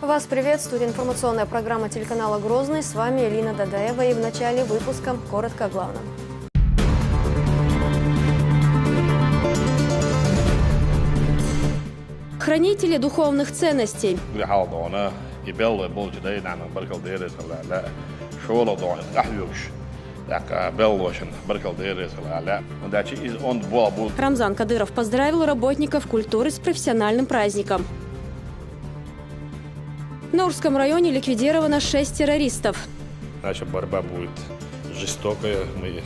Вас приветствует информационная программа телеканала «Грозный». С вами Элина Дадаева, и в начале выпуска коротко о главном. Хранители духовных ценностей. Рамзан Кадыров поздравил работников культуры с профессиональным праздником. В Наурском районе ликвидировано 6 террористов. Наша борьба будет жестокая, мы их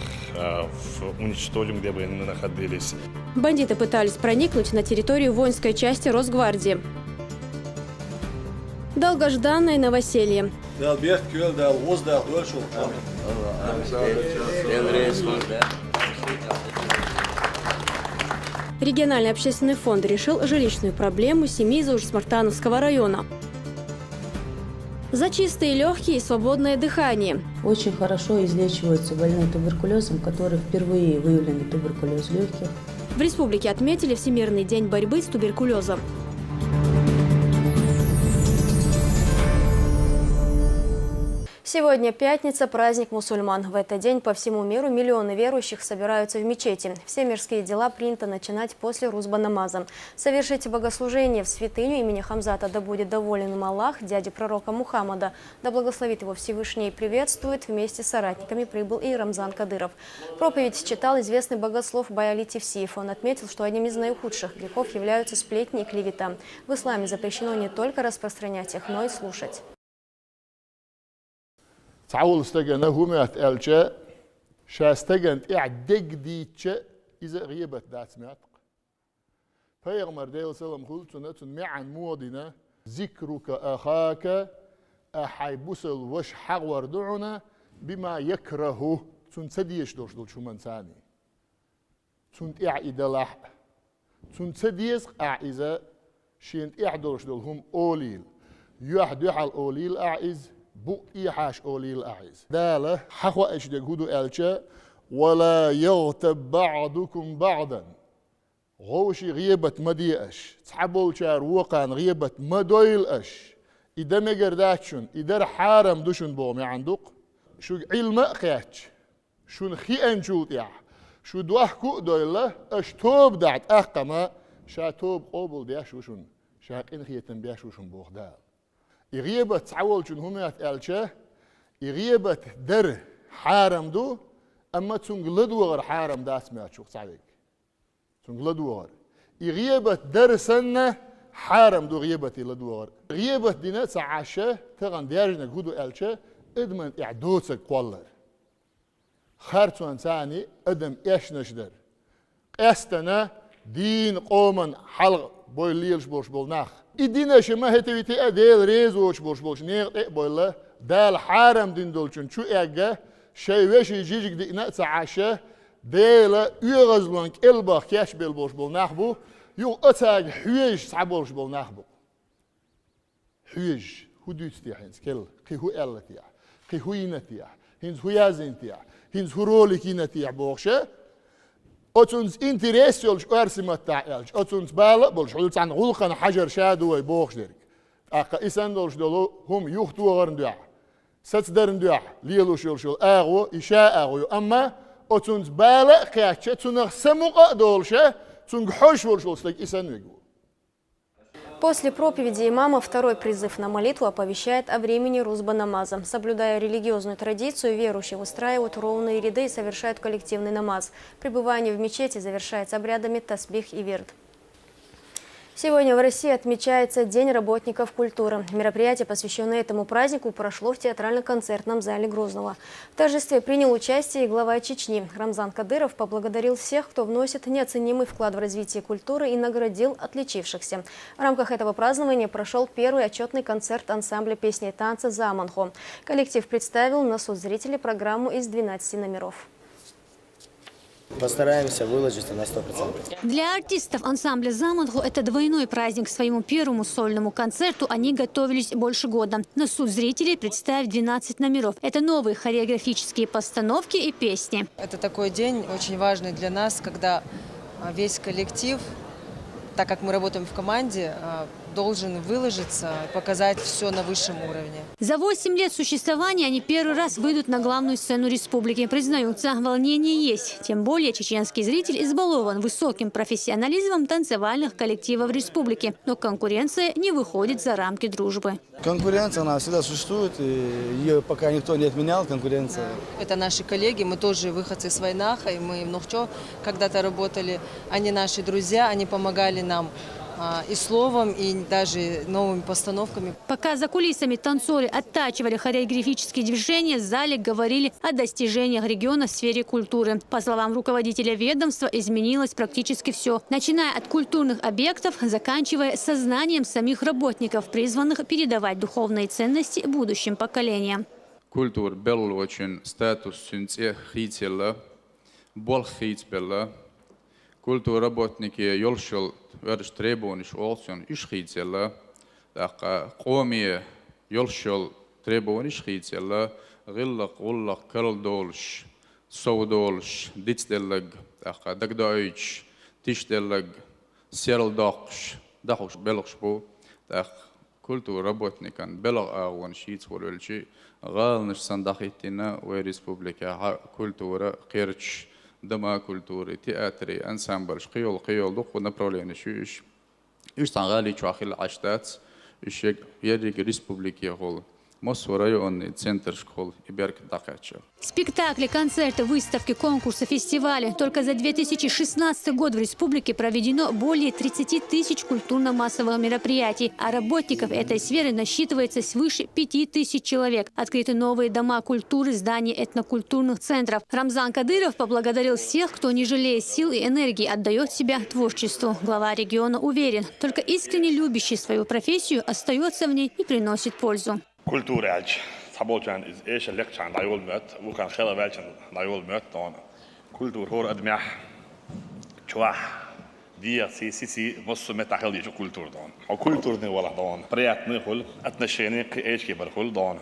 уничтожим, где бы они ни находились. Бандиты пытались проникнуть на территорию воинской части Росгвардии. Долгожданное новоселье. Региональный общественный фонд решил жилищную проблему семьи из Ужсмартановского района. За чистые легкие и свободное дыхание. Очень хорошо излечиваются больные туберкулезом, которые впервые выявлены туберкулез легких. В республике отметили Всемирный день борьбы с туберкулезом. Сегодня пятница, праздник мусульман. В этот день по всему миру миллионы верующих собираются в мечети. Все мирские дела принято начинать после рузба-намаза. Совершить богослужение в святыню имени Хамзата, да будет доволен им Аллах, дяди пророка Мухаммада. Да благословит его Всевышний и приветствует. Вместе с соратниками прибыл и Рамзан Кадыров. Проповедь читал известный богослов Баяли Тевсиев. Он отметил, что одним из наихудших грехов являются сплетни и клевета. В исламе запрещено не только распространять их, но и слушать. تعول استجنا همات ألشة شاستجن إعدق ديتشة إذا غيبت دات سمعتق فيغمر ديل سلام خلصنا معا مودنا ذكرك أخاك أحيبوسل وش حور دعنا بما يكره تون سديش دوش دول شو من ثاني تون إعيد لح تون سديس أعيزة شين إعدوش دول هم أوليل يحد يحل أوليل أعيز بقي حاش أوليل أعز دالة حقوا إيش دجودو ألشة ولا يغتب بعضكم بعضا غوشي غيبة مديئش تحبول شار وقان غيبة مدويل أش إذا ما قرداتشون إذا حارم دوشون بومي عندك شو علم قياتش شو خيان شو تيع شو دوحكو دويله أش توب دعت أقما شا توب قبل دياش وشون شا إن خيتن بياش وشون بوخ دال يغيبة تعول شن همات ألشة يغيبة در حارم دو أما تنقلد وغر حارم داس ما تشوف صعيك تنقلد وغر يغيبة در سنة حارم دو غيبة يلد وغر غيبة دينا سعاشة تغن ديارنا جودو ألشة إدمن إعدوتك قولر خارتوان ثاني إدم إيش نشدر أستنا دين قومن حلق بويليلش بوش بولناخ إدينا شما هتويتي أديل ريزوش بوش نيغ بويلا دال حارم دين دولشون شو إيجا شي وشي جيجك دي نقص عاشا ديلا يغزلونك إلبا كاش بيل بول ناخبو يو أتاق حويج سعبولش بول ناخبو حويج هو دوستيا هنز كل قي هو ألتيا قي هو ينتيا هنز هو يازنتيا هنز هو رولك ينتيا بوخشا أتونس إنتريسيولش أرسمت تعالج أتونس بالا بولش حلوت عن غلقنا حجر شادو يبوخش ديرك أقا إسان دولش دولو هم يختو غرن دوع ست درن دوع ليلو شول أغو إشاء أغو أما أتونس بالا قياتش تونغ سموقا دولشة تونغ حوش ولشول سلك إسان ويقو. После проповеди имама второй призыв на молитву оповещает о времени рузба-намаза. Соблюдая религиозную традицию, верующие выстраивают ровные ряды и совершают коллективный намаз. Пребывание в мечети завершается обрядами тасбих и вирд. Сегодня в России отмечается День работников культуры. Мероприятие, посвященное этому празднику, прошло в театрально-концертном зале Грозного. В торжестве принял участие и глава Чечни. Рамзан Кадыров поблагодарил всех, кто вносит неоценимый вклад в развитие культуры, и наградил отличившихся. В рамках этого празднования прошел первый отчетный концерт ансамбля песни и танца «Заманхо». Коллектив представил на суд зрителей программу из 12 номеров. Постараемся выложиться на 100%. Для артистов ансамбля «Заманхо» это двойной праздник. К своему первому сольному концерту они готовились больше года. На суд зрителей представить 12 номеров. Это новые хореографические постановки и песни. Это такой день очень важный для нас, когда весь коллектив, так как мы работаем в команде, должен выложиться, показать все на высшем уровне. За 8 лет существования они первый раз выйдут на главную сцену республики. Признаются, волнение есть. Тем более чеченский зритель избалован высоким профессионализмом танцевальных коллективов республики. Но конкуренция не выходит за рамки дружбы. Конкуренция, она всегда существует, и ее пока никто не отменял, конкуренция. Это наши коллеги, мы тоже выходцы с Войнаха, и мы в Нухчо когда-то работали. Они наши друзья, они помогали нам и словом, и даже новыми постановками. Пока за кулисами танцоры оттачивали хореографические движения, в зале говорили о достижениях региона в сфере культуры. По словам руководителя ведомства, изменилось практически все. Начиная от культурных объектов, заканчивая сознанием самих работников, призванных передавать духовные ценности будущим поколениям. Культура был очень статус хитила, бол хитбелла. Культура работники ёлшыл верш требований олсон ишхитила, так қомия ёлшыл требований ишхитила, гиллақ калдолш, соудолш, дицделлаг, так дагдайч, тишделлаг, серлдақш, дахуш белгш бу, так культура работникан белг агон шит волölçi галныш сандахитина ve республика культура qirch دما كولتوري تياتري انسامبل قيول دق ونبرولين شوش يشتغالي شواخيل عشتات الشيء يريك ريسبوبليكي هول Москва районный центр школ и Берг Дакача. Спектакли, концерты, выставки, конкурсы, фестивали. Только за 2016 год в республике проведено более 30 тысяч культурно-массовых мероприятий, а работников этой сферы насчитывается свыше 5000 человек. Открыты новые дома культуры, здания этнокультурных центров. Рамзан Кадыров поблагодарил всех, кто, не жалея сил и энергии, отдает себя творчеству. Глава региона уверен, только искренне любящий свою профессию остается в ней и приносит пользу. Kultuur sabotan is eers lecture dayol met we kan gele welchen dayol met dan kultuur hoor admah chwa dia si مص متاخل يجو kultuur dan او kultuur ne wala dan priatne hol atnasheni eers ke bar hol dan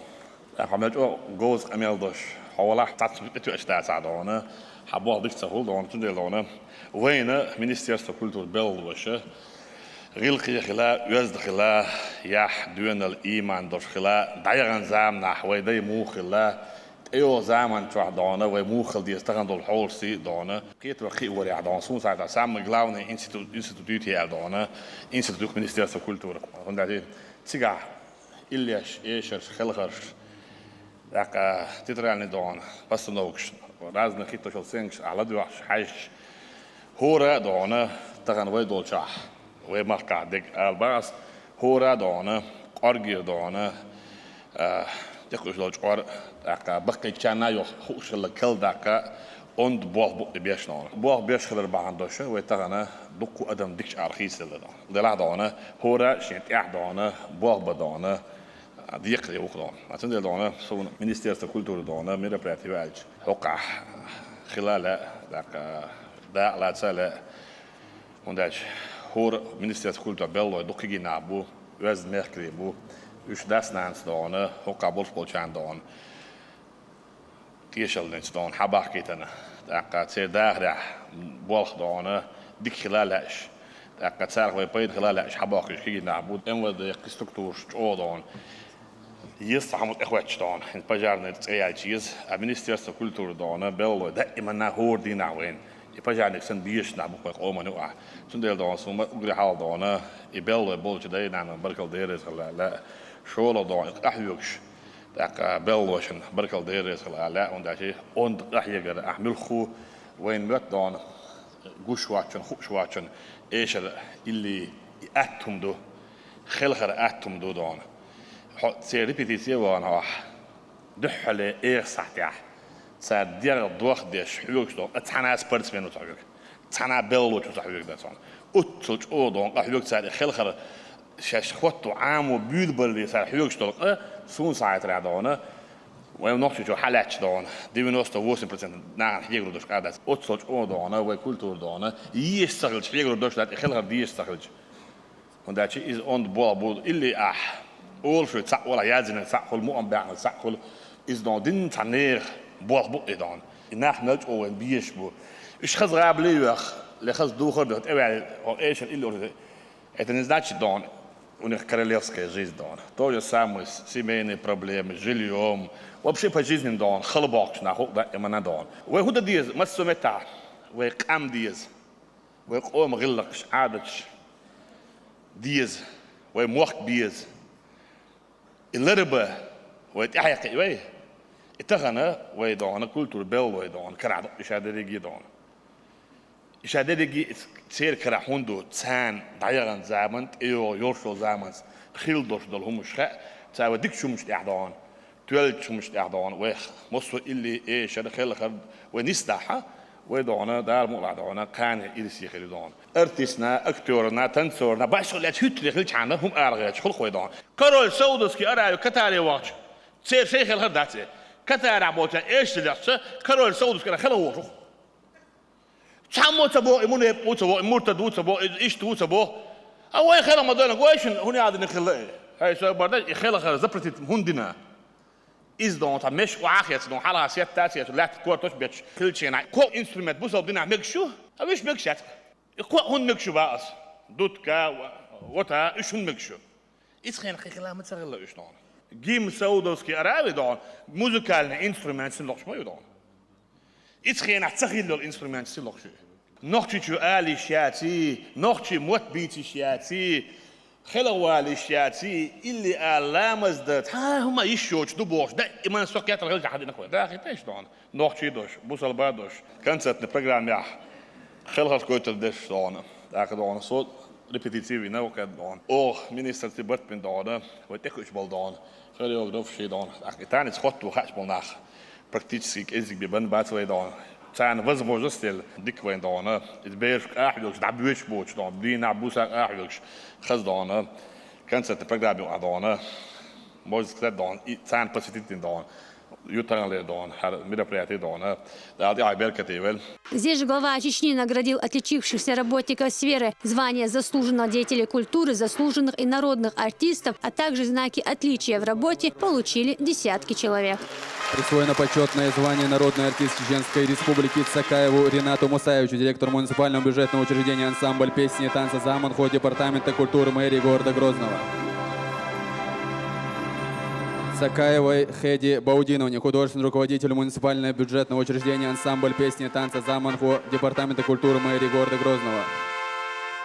عملت جوز امال داش حوالا تطبيق اشتاع سعدانه حبوا ضيف سهول دان تندلانه وين منستيرство kultuur bel وشه غيلقي خلا يزد خلا يح دون الإيمان دش خلا دايران زام نحوي داي مو خلا ايو زمان تروح دانا وموخل دي استغن دول حولسي دانا قيت وخي وري دان سون ساعه سام غلاون انستيتوت هي دانا انستيتوت منستيرство kultuur هندي تيغا إلياش إيشر خلغرش داك تتراني دان باستنوكش رازنا خيتو شلسنش على دوش حاج هورا دانا تغن وي دولشا وي ماركا ديك الباس هورا دانا قرغي دانا يقول لوج اور داك بقي كانا يو خوشل كل داك und boh بيشنا boh بيش خلر باندوش وي تغنا دوكو ادم ديكش ارخيس دلا دانا هورا شيت دانا boh بدانا ديق يوقدان عشان دانا سو منستيرство kultuur دانا мероприятие والج وقع خلال داك دا لا تسال ونداش هور منستيرство kultuur bello دوكي نابو وز ميركريبو üç dasnans dağını, hoka bolşbolçan dağın, tiyşelnens dağın, habaketana, dağın serdağra bolx dağını, dik hilalaş, dağın sarg ve payid hilalaş, habakış ki nabud, envede struktur o dağın, يستعمل إخوات دان إن بجارنا تسعيش Ministério da Cultura دانا بلو دائما نهور دينا وين يبجارنا كسن بيش نابو قوم نوع سندل دان سوم أقول حال دانا يبلو بولش داينا بركل ديرس لا شغل دان أحيوكش داك بلوشن بركل ديرس لا ونداشي und أحيجر أحمل خو وين مت دان جوش واتشن إيش اللي أتهم دو خلخر أتهم دو دان سي ريبيتيسيون ها دحله اير ساعتيا سا دير دوخ ديش حيوكش دو اتحنا سبرتس منو تاغك تحنا بيلو تو تاغك داتون اوتلج اودون حيوكش سا خلخر شاش خوتو عامو بيدبل سا حيوكش دو سون ساعت رادونه وين نوخش جو حالاتش دون 98% نا حيغرو دوش قادس اوتلج اودون و كولتور دون يستغل حيغرو دوش دات خلخر دي يستغل ونداتشي از اون بول اللي أول شيء تسأل ولا يازن تسأل مو أم بعمل تسأل إذا دين تنير بوخ بقيدان إنح نج أو بيش بو إيش خز غاب ليه لخز دوخر ده تبع أو إيش اللي أو إتنزدش دان у них королевская жизнь, да. То же самое семейные проблемы, жильем, вообще по жизни, да, халбок, нахуй, да, именно, да. Вы диез, массумета, вы кам диез, вы ом гиллакш, адыч, диез, вы мох диез, اللربة وتحيق وي اتغنى ويدون كولتور بيل ويدون كراد إشادريجي دون إشادريجي تسير كراحوندو تسان دايران زامن إيو يورشو زامن خيلدوش دول هم شخاء تساوي ديك شو مش تحضان تولد شو مش تحضان ويخ مصو اللي إيه شاد خيل خد ونستحى ويدونا دار مقعدونا كان إلسي خيلدون ارتسنا اكتورنا تنسورنا باشو لا تهتري خلش عنا هم ارغاش خل خويدون كارول سودسكي ارايو كتاري واتش تسير شيخ الهداتي كتاري عبوتا ايش لحظه كارول سودسكي خلا وروح تشامو تبو يمون يبو تبو يمور تدو تبو ايش تو تبو او خلا مدن قويش هنا عاد نخل هاي سو بردا خلا خلا زبرت هندنا إز دون تمش وعاخيت دون حالها سيات تاسيات لا تكورتوش بيتش كل شيء كو انسترومنت بوسو بدنا مكشو أبيش مكشات كو هون مكشو باس دوتكا وتا إيش هون مكشو إيش خين خلا ما تسغلا إيش دون جيم سودوسكي أراوي دون موسيقالنا انسترومنت سنلوش ما يدون إيش خين تسغلا الانسترومنت سنلوش نوختي شو آلي شاتي نوختي موت بيتي شاتي خلوالي شاتي اللي علامز دات ها هما يشوش دبوش دا إما سوكيات الغلجة حد نقول دا أخي تيش دون نوختي دوش بوصل بادوش كانت نبرنامج يح خلها كويتر دش دون دا دون صوت ريبيتيتيفي نوكاد دون مينيستر تبت بين دون وتكوش بالدون خليه يقدر شيء دون أخي تاني تخطو خاش بالناخ practisch is ik ben buiten dan zijn was bozestel dik وين dan het beers eigenlijk dat buurt boot dan die naar boesa eigenlijk gas dan kan het programma dan moest dat dan zijn positief dan Ютале дон, мероприятие дона, да, я беркативел. Здесь же глава Чечни наградил отличившихся работников сферы звания заслуженного деятеля культуры, заслуженных и народных артистов, а также знаки отличия в работе получили десятки человек. Присвоено почетное звание народный артист Чеченской Республики Цакаеву Ринату Мусаевичу, директору муниципального бюджетного учреждения ансамбль песни и танца «Заманхо» департамента культуры мэрии города Грозного. Цакаевой Хеди Баудиновне, художественный руководитель муниципального бюджетного учреждения ансамбль песни и танца «Заманхо» департамента культуры мэрии города Грозного.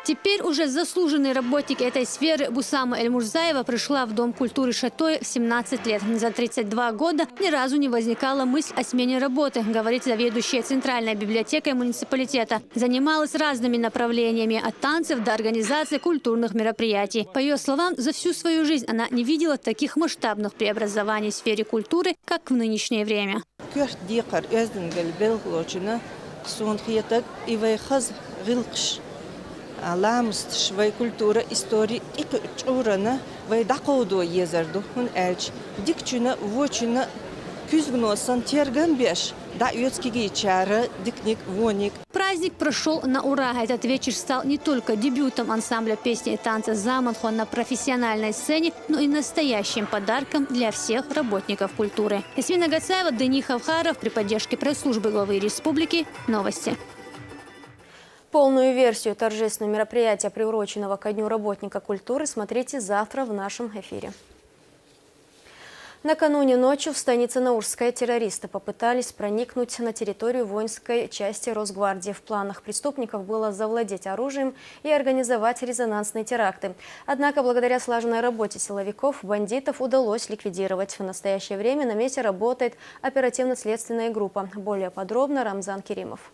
Теперь уже заслуженный работник этой сферы Бусама Эльмурзаева пришла в Дом культуры Шатоя в 17 лет. За 32 года ни разу не возникала мысль о смене работы, говорит заведующая Центральной библиотекой муниципалитета. Занималась разными направлениями – от танцев до организации культурных мероприятий. По ее словам, за всю свою жизнь она не видела таких масштабных преобразований в сфере культуры, как в нынешнее время. علامست شوي كولتورا إستوري إكتورنا ويدقودو يزردو هن ألش ديكتشنا ووتشنا كوزغنو سانتيرغان بيش да юцкие чары дикник воник. Праздник прошел на ура. Этот вечер стал не только дебютом ансамбля песни и танца «Заманхо» на профессиональной сцене, но и настоящим подарком для всех работников культуры. Ясмина Гацаева, Дени Хавхаров при поддержке пресс-службы главы республики. Новости. Полную версию торжественного мероприятия, приуроченного ко Дню работника культуры, смотрите завтра в нашем эфире. Накануне ночью в станице Наурская террористы попытались проникнуть на территорию воинской части Росгвардии. В планах преступников было завладеть оружием и организовать резонансные теракты. Однако, благодаря слаженной работе силовиков, бандитов удалось ликвидировать. В настоящее время на месте работает оперативно-следственная группа. Более подробно Рамзан Керимов.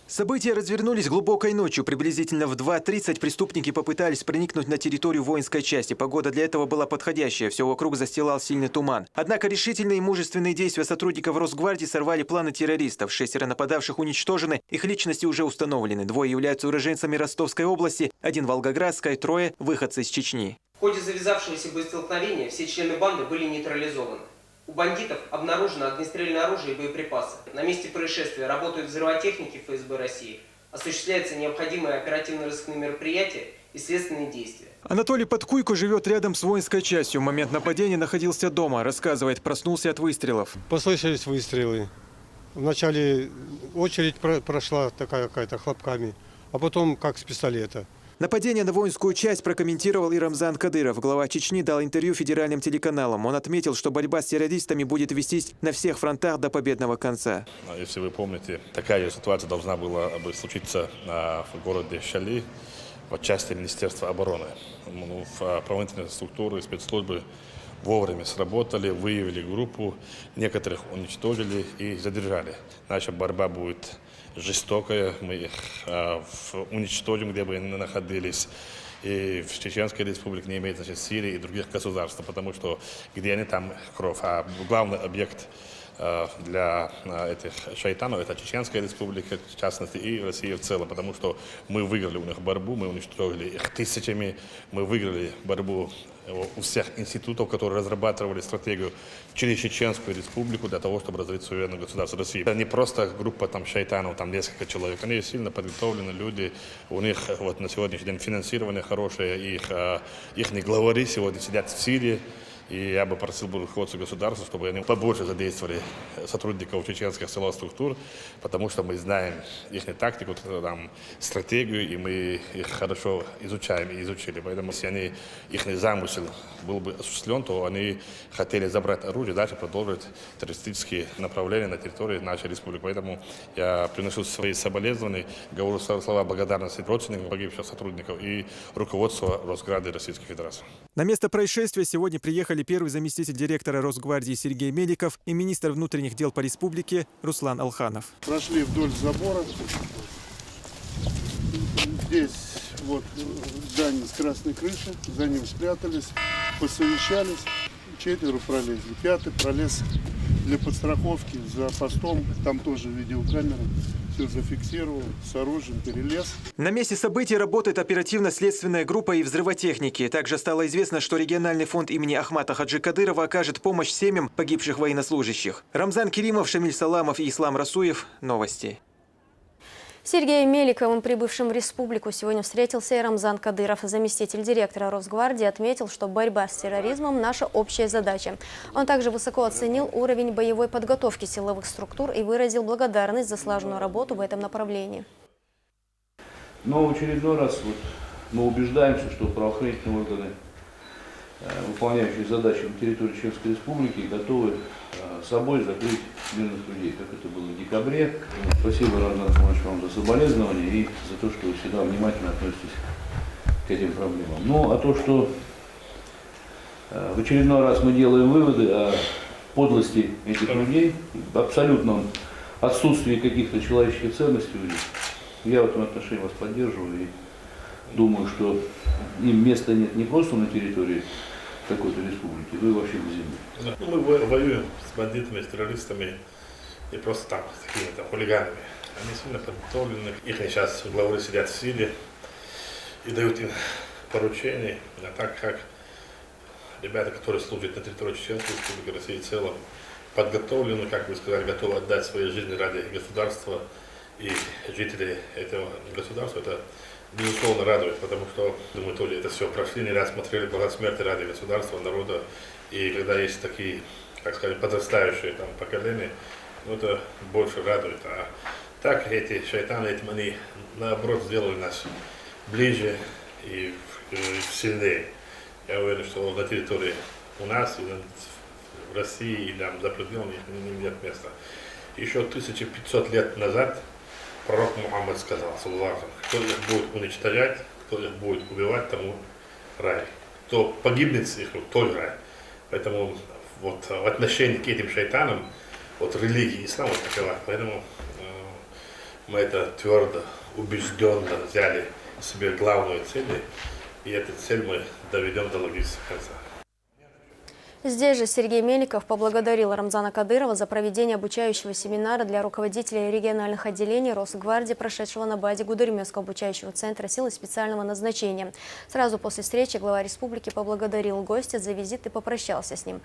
События развернулись глубокой ночью. Приблизительно в 2:30 преступники попытались проникнуть на территорию воинской части. Погода для этого была подходящая. Все вокруг застилал сильный туман. Однако решительные и мужественные действия сотрудников Росгвардии сорвали планы террористов. 6 нападавших уничтожены. Их личности уже установлены. 2 являются уроженцами Ростовской области, 1 Волгоградской, 3 выходцы из Чечни. В ходе завязавшегося боестолкновения все члены банды были нейтрализованы. У бандитов обнаружено огнестрельное оружие и боеприпасы. На месте происшествия работают взрывотехники ФСБ России. Осуществляются необходимые оперативно-розыскные мероприятия и следственные действия. Анатолий Подкуйко живет рядом с воинской частью. В момент нападения находился дома. Рассказывает, проснулся от выстрелов. Послышались выстрелы. Вначале очередь прошла такая какая-то хлопками, а потом как с пистолета. Нападение на воинскую часть прокомментировал и Рамзан Кадыров. Глава Чечни дал интервью федеральным телеканалам. Он отметил, что борьба с террористами будет вестись на всех фронтах до победного конца. Если вы помните, такая ситуация должна была бы случиться в городе Шали, в части Министерства обороны. Правоохранительные структуры, спецслужбы вовремя сработали, выявили группу, некоторых уничтожили и задержали. Наша борьба будет жестокая, мы их уничтожим, где бы они ни находились. И в Чеченской республике не имеет, значит, Сирии и других государств, потому что где они, там кровь. А главный объект для этих шайтанов это Чеченская республика, в частности, и Россия в целом, потому что мы выиграли у них борьбу, мы уничтожили их тысячами, мы выиграли борьбу у всех институтов, которые разрабатывали стратегию через Чеченскую республику для того, чтобы развить суверенное государство России. Это не просто группа там шайтанов, там несколько человек, они сильно подготовлены люди, у них вот на сегодняшний день финансирование хорошее, их главари сегодня сидят в Сирии. И я бы просил бы руководство государства, чтобы они побольше задействовали сотрудников чеченских силовых структур, потому что мы знаем их тактику, там, стратегию, и мы их хорошо изучаем и изучили. Поэтому если их замысел был бы осуществлен, то они хотели забрать оружие и дальше продолжить террористические направления на территории нашей республики. Поэтому я приношу свои соболезнования, говорю слова благодарности родственникам погибших сотрудников и руководству Росгвардии Российской Федерации. На место происшествия сегодня приехали первый заместитель директора Росгвардии Сергей Меликов и министр внутренних дел по республике Руслан Алханов. Прошли вдоль забора. Здесь вот здание с красной крышей, за ним спрятались, посовещались, 4 пролезли, 5-й пролез для подстраховки за постом, там тоже видеокамера. Все зафиксировал, с оружием перелез. На месте событий работает оперативно-следственная группа и взрывотехники. Также стало известно, что региональный фонд имени Ахмата Хаджи Кадырова окажет помощь семьям погибших военнослужащих. Рамзан Керимов, Шамиль Саламов и Ислам Расуев. Новости. Сергеем Меликовым, прибывшим в республику, сегодня встретился и Рамзан Кадыров. Заместитель директора Росгвардии отметил, что борьба с терроризмом – наша общая задача. Он также высоко оценил уровень боевой подготовки силовых структур и выразил благодарность за слаженную работу в этом направлении. Но в очередной раз мы убеждаемся, что правоохранительные органы, выполняющие задачи на территории Чеченской Республики, готовы собой закрыть мирных людей, как это было в декабре. Спасибо, Рамзан Ахматович, вам за соболезнования и за то, что вы всегда внимательно относитесь к этим проблемам. Ну, а то, что в очередной раз мы делаем выводы о подлости этих людей, абсолютном отсутствии каких-то человеческих ценностей у них, я в этом отношении вас поддерживаю и думаю, что им места нет не просто на территории какой-то республики, но и вообще в земле. Да. Мы воюем с бандитами, с террористами и просто там с какими-то хулиганами. Они сильно подготовлены. Их сейчас главы сидят в Сирии и дают им поручения, а так как ребята, которые служат на территории Чеченской Республики, России в целом, подготовлены, как вы сказали, готовы отдать свои жизни ради государства и жителей этого государства, это безусловно радует, потому что мы тоже это все прошли, не раз смотрели «Парад смерти» ради государства, народа, и когда есть такие, так сказать, подрастающие там поколения, ну, это больше радует. А так эти шайтаны, они наоборот сделали нас ближе и сильнее. Я уверен, что на территории у нас, в России и там за пределами их нет места. Еще 1500 лет назад пророк Мухаммад сказал, кто их будет уничтожать, кто их будет убивать, тому рай. Кто погибнет с их рук, тот рай. Поэтому вот в отношении к этим шайтанам, вот религии ислама такова, поэтому мы это твердо, убежденно взяли себе главную цель, и эту цель мы доведем до логического конца. Здесь же Сергей Меликов поблагодарил Рамзана Кадырова за проведение обучающего семинара для руководителей региональных отделений Росгвардии, прошедшего на базе Гудеремесского обучающего центра силы специального назначения. Сразу после встречи глава республики поблагодарил гостя за визит и попрощался с ним.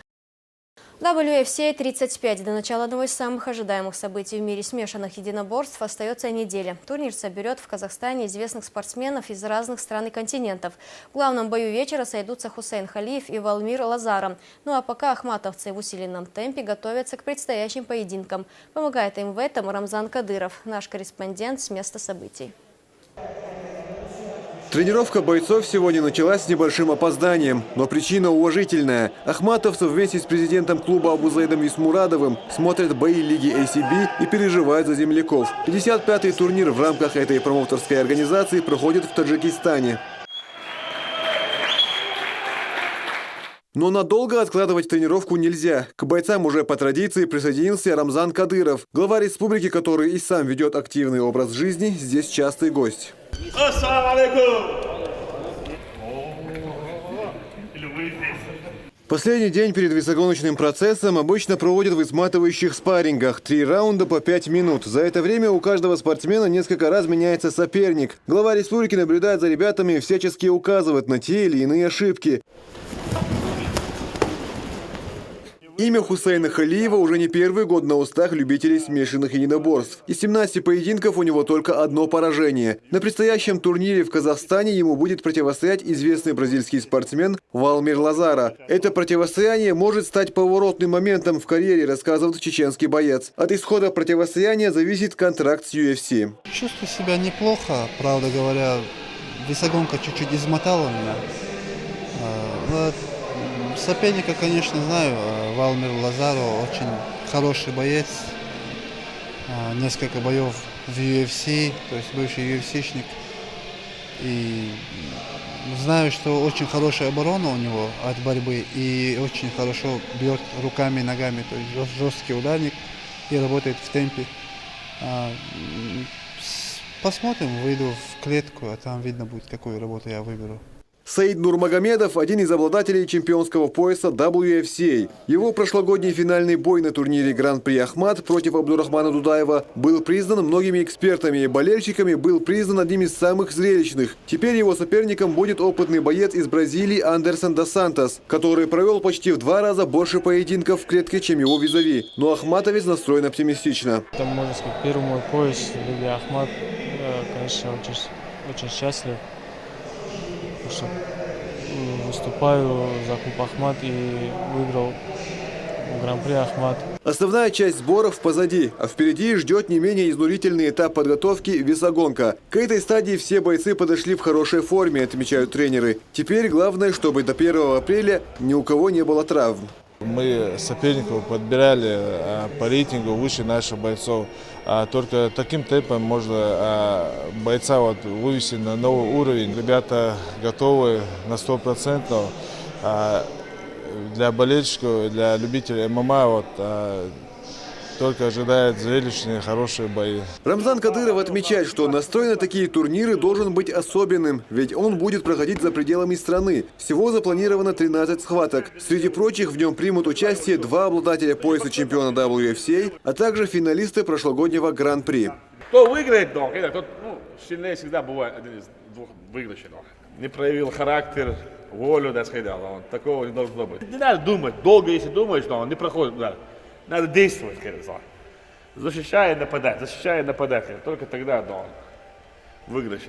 WFC 35. До начала одного из самых ожидаемых событий в мире смешанных единоборств остается неделя. Турнир соберет в Казахстане известных спортсменов из разных стран и континентов. В главном бою вечера сойдутся Хусейн Халиев и Валмир Лазаров. Ну а пока ахматовцы в усиленном темпе готовятся к предстоящим поединкам. Помогает им в этом Рамзан Кадыров, наш корреспондент с места событий. Тренировка бойцов сегодня началась с небольшим опозданием, но причина уважительная. Ахматовцы вместе с президентом клуба Абузайдом Висмурадовым смотрят бои лиги ACB и переживают за земляков. 55-й турнир в рамках этой промоутерской организации проходит в Таджикистане. Но надолго откладывать тренировку нельзя. К бойцам уже по традиции присоединился Рамзан Кадыров. Глава республики, который и сам ведет активный образ жизни, здесь частый гость. Последний день перед весогоночным процессом обычно проводят в изматывающих спаррингах. 3 раунда по 5 минут. За это время у каждого спортсмена несколько раз меняется соперник. Глава республики наблюдает за ребятами и всячески указывает на те или иные ошибки. Имя Хусейна Халиева уже не первый год на устах любителей смешанных единоборств. Из 17 поединков у него только одно поражение. На предстоящем турнире в Казахстане ему будет противостоять известный бразильский спортсмен Валмир Лазара. Это противостояние может стать поворотным моментом в карьере, рассказывает чеченский боец. От исхода противостояния зависит контракт с UFC. Чувствую себя неплохо, правда говоря. Весогонка чуть-чуть измотала меня. Соперника, конечно, знаю. Валмир Лазаро очень хороший боец. Несколько боев в UFC, то есть бывший UFC-шник. И знаю, что очень хорошая оборона у него от борьбы. И очень хорошо бьет руками и ногами. То есть жесткий ударник и работает в темпе. Посмотрим, выйду в клетку, а там видно будет, какую работу я выберу. Саид Нурмагомедов – один из обладателей чемпионского пояса WFCA. Его прошлогодний финальный бой на турнире Гран-при Ахмат против Абдурахмана Дудаева был признан многими экспертами и болельщиками, был признан одним из самых зрелищных. Теперь его соперником будет опытный боец из Бразилии Андерсон Дос Сантос, который провел почти в 2 раза больше поединков в клетке, чем его визави. Но ахматовец настроен оптимистично. Это, можно сказать, первый мой пояс в лиге Ахмат. Конечно, очень счастлив. Что выступаю за клуб Ахмат и выиграл Гран-при Ахмат. Основная часть сборов позади, а впереди ждет не менее изнурительный этап подготовки – весогонка. К этой стадии все бойцы подошли в хорошей форме, отмечают тренеры. Теперь главное, чтобы до 1 апреля ни у кого не было травм. Мы соперников подбирали по рейтингу выше наших бойцов. Только таким темпом можно бойца вывести на новый уровень. Ребята готовы на 100%. Для болельщиков, для любителей ММА только ожидают зрелищные, хорошие бои. Рамзан Кадыров отмечает, что настрой на такие турниры должен быть особенным, ведь он будет проходить за пределами страны. Всего запланировано 13 схваток. Среди прочих в нем примут участие 2 обладателя пояса чемпиона WFCA, а также финалисты прошлогоднего Гран-при. Кто выиграет, тот сильнее всегда бывает один из 2 выигрышей. Не проявил характер, волю, такого не должно быть. Не надо думать, долго если думаешь, но он не проходит. Надо действовать, защищая и нападать, только тогда выигрыш.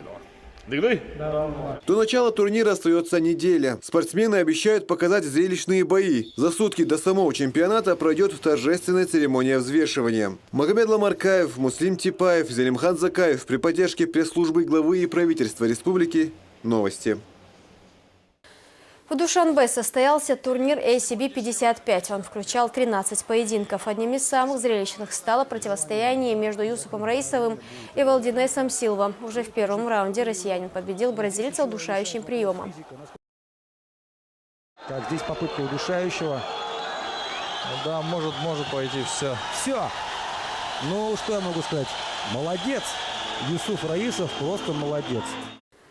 До начала турнира остается неделя. Спортсмены обещают показать зрелищные бои. За сутки до самого чемпионата пройдет торжественная церемония взвешивания. Магомед Ламаркаев, Муслим Типаев, Зелимхан Закаев при поддержке пресс-службы главы и правительства республики. Новости. В Душанбе состоялся турнир ACB 55. Он включал 13 поединков. Одним из самых зрелищных стало противостояние между Юсупом Раисовым и Валдинесом Силва. Уже в первом раунде россиянин победил бразильца удушающим приемом. Так, здесь попытка удушающего. Да, может пойти все. Все. Ну, что я могу сказать? Молодец. Юсуп Раисов просто молодец.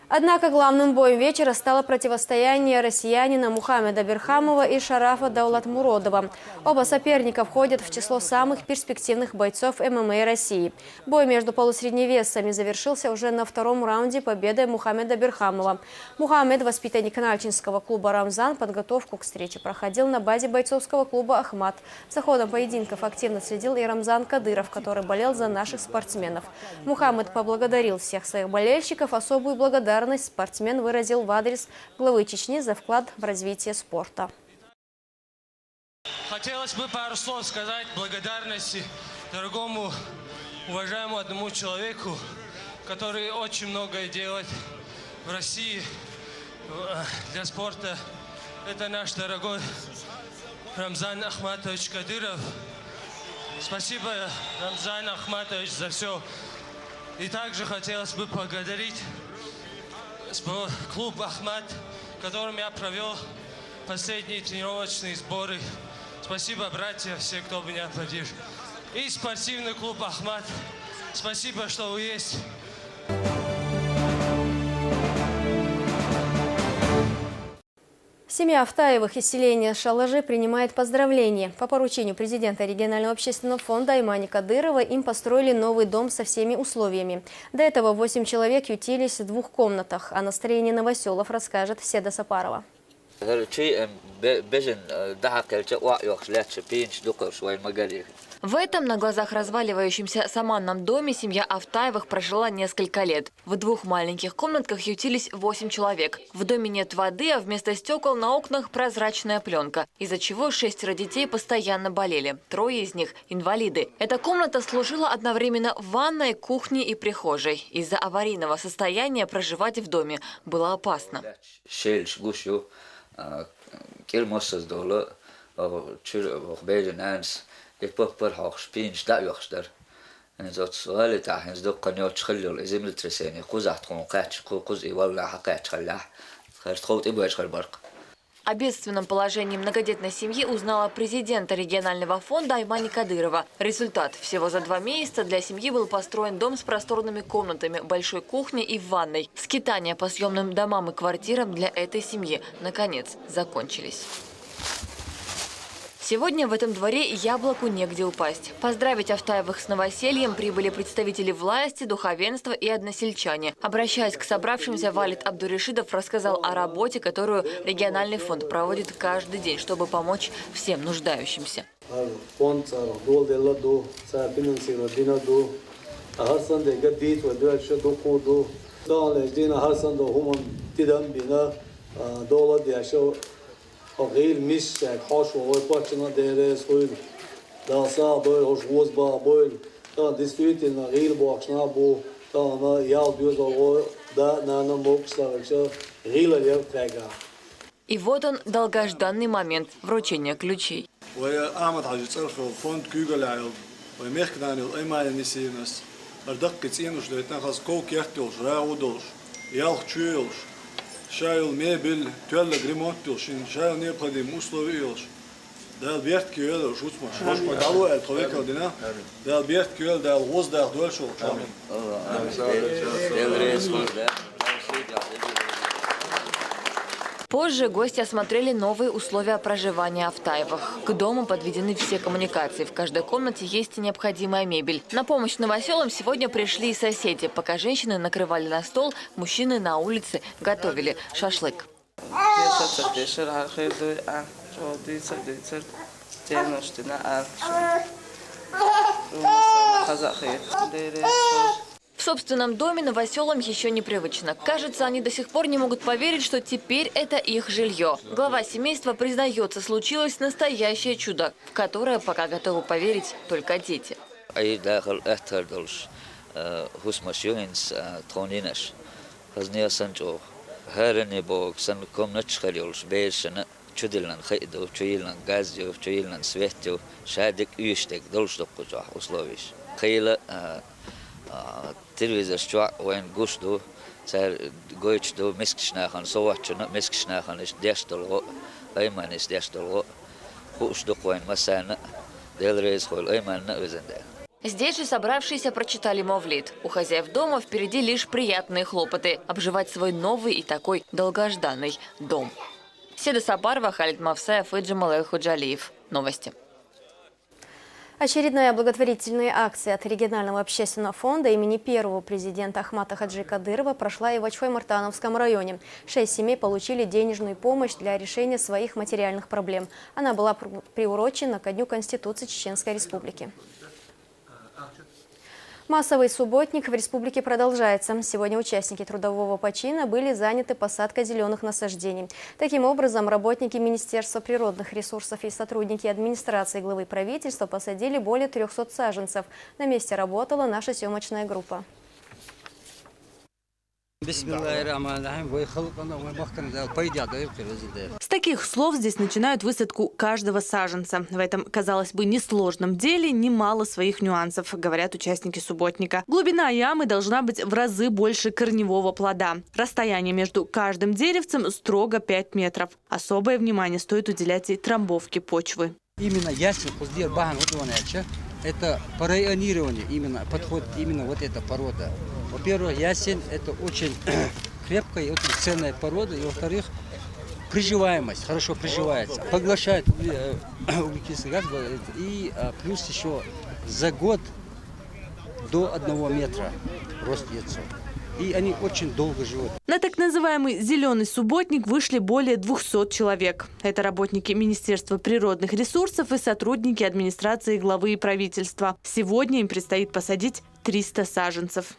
Однако главным боем вечера стало противостояние россиянина Мухаммеда Берхамова и Шарафа Даулатмуродова. Оба соперника входят в число самых перспективных бойцов ММА России. Бой между полусредневесами завершился уже на 2-м раунде победой Мухаммеда Берхамова. Мухаммед, воспитанник Нальчинского клуба «Рамзан», подготовку к встрече проходил на базе бойцовского клуба «Ахмат». За ходом поединков активно следил и Рамзан Кадыров, который болел за наших спортсменов. Мухаммед поблагодарил всех своих болельщиков, особую благодарность спортсмен выразил в адрес главы Чечни за вклад в развитие спорта. Хотелось бы пару слов сказать благодарности дорогому, уважаемому одному человеку, который очень многое делает в России для спорта. Это наш дорогой Рамзан Ахматович Кадыров. Спасибо, Рамзан Ахматович, за все. И также хотелось бы поблагодарить клуб «Ахмат», в котором я провел последние тренировочные сборы. Спасибо, братья, все, кто меня поддерживает. И спортивный клуб «Ахмат». Спасибо, что вы есть. Семья Автаевых из селения Шалажи принимает поздравления. По поручению президента регионального общественного фонда Аймани Кадырова им построили новый дом со всеми условиями. До этого 8 человек ютились в 2 комнатах. О настроении новоселов расскажет Седа Сапарова. В этом на глазах разваливающемся саманном доме семья Автаевых прожила несколько лет. В 2 маленьких комнатках ютились 8 человек. В доме нет воды, а вместо стекол на окнах прозрачная пленка, из-за чего 6 детей постоянно болели. 3 из них – инвалиды. Эта комната служила одновременно ванной, кухней и прихожей. Из-за аварийного состояния проживать в доме было опасно. О бедственном положении многодетной семьи узнала президента регионального фонда Аймани Кадырова. Результат. Всего за 2 месяца для семьи был построен дом с просторными комнатами, большой кухней и ванной. Скитания по съемным домам и квартирам для этой семьи, наконец, закончились. Сегодня в этом дворе яблоку негде упасть. Поздравить Автаевых с новосельем прибыли представители власти, духовенства и односельчане. Обращаясь к собравшимся, Валид Абдуришидов рассказал о работе, которую региональный фонд проводит каждый день, чтобы помочь всем нуждающимся. غير مش حاش وای پاچنا دره سوی داسا باید روز با باید تا دستویت نه غیر باخشنا بو تا نه یال بیوز آوای دا نه موکسلارچه غیر لیب ترگا. И вот он, долгожданный момент вручения ключей. وای آمد حاجی صرف فوند کیگل عیل وای میخدانی ایمان نیسینس اردق کتینوش دیتن خاص کوک یختیلش راودلش یال چویلش شايل ميبل تولى гремонтилшин шайл необходим условиилш дал берт кюэл шутма шош подало эл товека дина дал берт кюэл дал воз дал дольшо чамин Позже гости осмотрели новые условия проживания Автаевых. К дому подведены все коммуникации. В каждой комнате есть необходимая мебель. На помощь новоселам сегодня пришли и соседи. Пока женщины накрывали на стол, мужчины на улице готовили шашлык. В собственном доме новоселам еще непривычно. Кажется, они до сих пор не могут поверить, что теперь это их жилье. Глава семейства признается, случилось настоящее чудо, в которое пока готовы поверить только дети. Телевизор что он гушту, царь гойчду мискшнахан, совачна мискшнахан из дестоло, айман из дестоло, хушту он масана, делрез хол айман на везенде. Здесь же собравшиеся прочитали мавлид. У хозяев дома впереди лишь приятные хлопоты – обживать свой новый и такой долгожданный дом. Седа Сапарова, Халид Мавсаев и Джамал Худжалиев. Новости. Очередная благотворительная акция от регионального общественного фонда имени первого президента Ахмата Хаджи Кадырова прошла и в Ачхой-Мартановском районе. 6 семей получили денежную помощь для решения своих материальных проблем. Она была приурочена ко Дню Конституции Чеченской Республики. Массовый субботник в республике продолжается. Сегодня участники трудового почина были заняты посадкой зеленых насаждений. Таким образом, работники Министерства природных ресурсов и сотрудники администрации главы правительства посадили более 300 саженцев. На месте работала наша съемочная группа. С таких слов здесь начинают высадку каждого саженца. В этом, казалось бы, несложном деле немало своих нюансов, говорят участники субботника. Глубина ямы должна быть в разы больше корневого плода. Расстояние между каждым деревцем строго 5 метров. Особое внимание стоит уделять и трамбовке почвы. Именно ясень, это по районированию подходит именно вот эта порода. Во-первых, ясень – это очень крепкая и очень ценная порода. И во-вторых, приживаемость, хорошо приживается. Поглощает углекислый газ. И плюс еще за год до 1 метра рост яйцо. И они очень долго живут. На так называемый «зеленый субботник» вышли более 200 человек. Это работники Министерства природных ресурсов и сотрудники администрации главы и правительства. Сегодня им предстоит посадить 300 саженцев.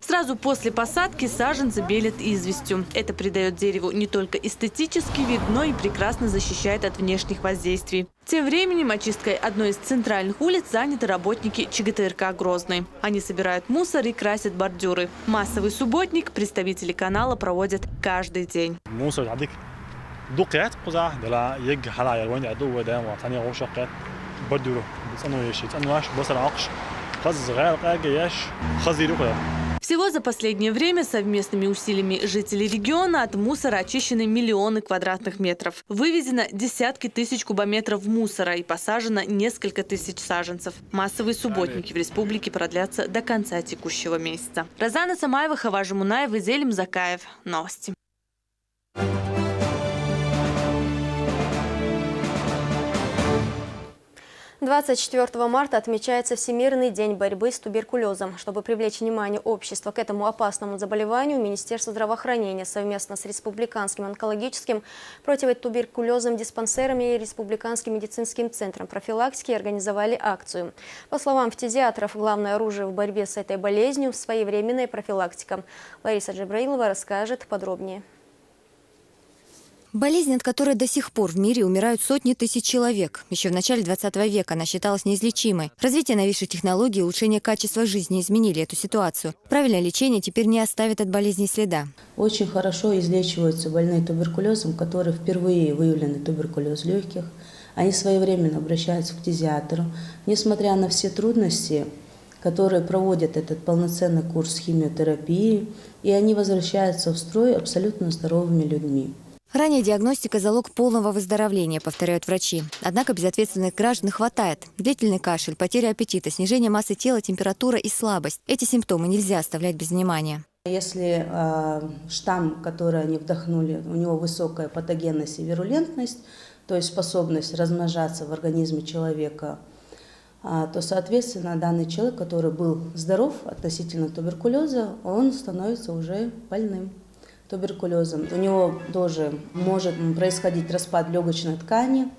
Сразу после посадки саженцы белят известью. Это придает дереву не только эстетический вид, но и прекрасно защищает от внешних воздействий. Тем временем очисткой одной из центральных улиц заняты работники ЧГТРК «Грозный». Они собирают мусор и красят бордюры. Массовый субботник представители канала проводят каждый день. Всего за последнее время совместными усилиями жителей региона от мусора очищены миллионы квадратных метров. Вывезено десятки тысяч кубометров мусора и посажено несколько тысяч саженцев. Массовые субботники в республике продлятся до конца текущего месяца. Розана Самаева, Хаважа Мунаева, Зелим Закаев. Новости. 24 марта отмечается Всемирный день борьбы с туберкулезом. Чтобы привлечь внимание общества к этому опасному заболеванию, Министерство здравоохранения совместно с Республиканским онкологическим противотуберкулезным диспансерами и Республиканским медицинским центром профилактики организовали акцию. По словам фтизиатров, главное оружие в борьбе с этой болезнью – своевременная профилактика. Лариса Джабраилова расскажет подробнее. Болезнь, от которой до сих пор в мире умирают сотни тысяч человек. Еще в начале 20 века она считалась неизлечимой. Развитие новейших технологий и улучшение качества жизни изменили эту ситуацию. Правильное лечение теперь не оставит от болезни следа. Очень хорошо излечиваются больные туберкулезом, которые впервые выявлены туберкулез легких. Они своевременно обращаются к фтизиатру. Несмотря на все трудности, которые проводят этот полноценный курс химиотерапии, и они возвращаются в строй абсолютно здоровыми людьми. Ранняя диагностика – залог полного выздоровления, повторяют врачи. Однако безответственных граждан хватает. Длительный кашель, потеря аппетита, снижение массы тела, температура и слабость. Эти симптомы нельзя оставлять без внимания. Если штамм, который они вдохнули, у него высокая патогенность и вирулентность, то есть способность размножаться в организме человека, то, соответственно, данный человек, который был здоров относительно туберкулеза, он становится уже больным туберкулезом. У него тоже может происходить распад легочной ткани,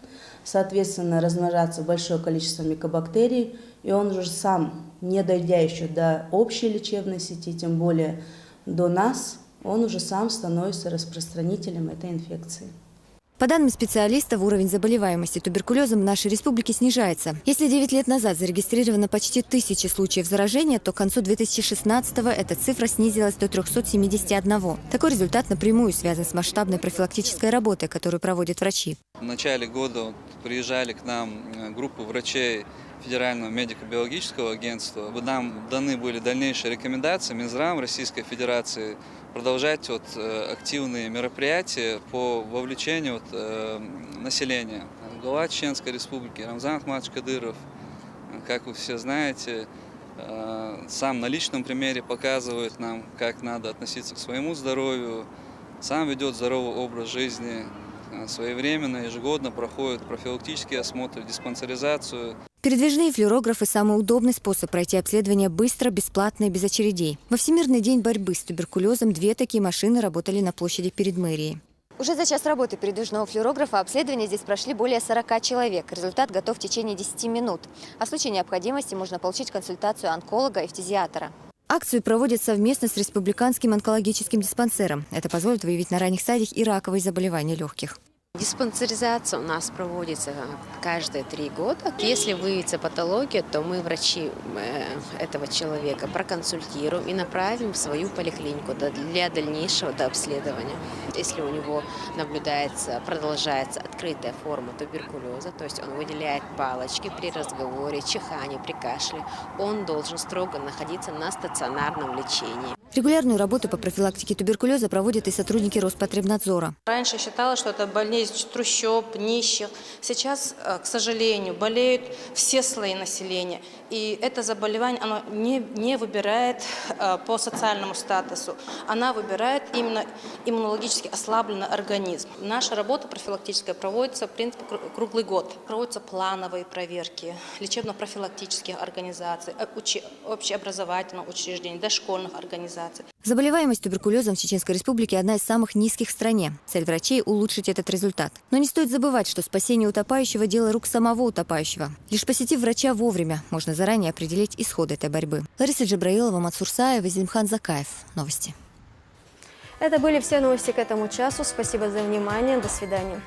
соответственно, размножаться большое количество микобактерий, и он уже сам, не дойдя еще до общей лечебной сети, тем более до нас, он уже сам становится распространителем этой инфекции. По данным специалистов, уровень заболеваемости туберкулезом в нашей республике снижается. Если 9 лет назад зарегистрировано почти 1000 случаев заражения, то к концу 2016-го эта цифра снизилась до 371. Такой результат напрямую связан с масштабной профилактической работой, которую проводят врачи. В начале года приезжали к нам группы врачей Федерального медико-биологического агентства. Нам даны были дальнейшие рекомендации Минздрава Российской Федерации продолжать активные мероприятия по вовлечению населения. Глава Чеченской Республики Рамзан Ахматович Кадыров, как вы все знаете, сам на личном примере показывает нам, как надо относиться к своему здоровью, сам ведет здоровый образ жизни, своевременно, ежегодно проходит профилактические осмотры, диспансеризацию. Передвижные флюорографы – самый удобный способ пройти обследование быстро, бесплатно и без очередей. Во Всемирный день борьбы с туберкулезом 2 такие машины работали на площади перед мэрией. Уже за час работы передвижного флюорографа обследования здесь прошли более 40 человек. Результат готов в течение 10 минут. А в случае необходимости можно получить консультацию онколога и фтизиатра. Акцию проводят совместно с Республиканским онкологическим диспансером. Это позволит выявить на ранних стадиях и раковые заболевания легких. Диспансеризация у нас проводится каждые 3 года. Если выявится патология, то мы, врачи этого человека, проконсультируем и направим в свою поликлинику для дальнейшего дообследования. Если у него продолжается открытая форма туберкулеза, то есть он выделяет палочки при разговоре, чихании, при кашле, он должен строго находиться на стационарном лечении. Регулярную работу по профилактике туберкулеза проводят и сотрудники Роспотребнадзора. Раньше считалось, что это болезнь трущоб, нищих. Сейчас, к сожалению, болеют все слои населения. И это заболевание оно не выбирает по социальному статусу. Она выбирает именно иммунологически ослабленный организм. Наша работа профилактическая проводится, в принципе, круглый год. Проводятся плановые проверки лечебно-профилактических организаций, общеобразовательных учреждений, дошкольных организаций. Заболеваемость туберкулезом в Чеченской Республике одна из самых низких в стране. Цель врачей – улучшить этот результат. Но не стоит забывать, что спасение утопающего – дело рук самого утопающего. Лишь посетив врача вовремя, можно заранее определить исход этой борьбы. Лариса Джабраилова, Мансур Саев, Зелимхан Закаев. Новости. Это были все новости к этому часу. Спасибо за внимание. До свидания.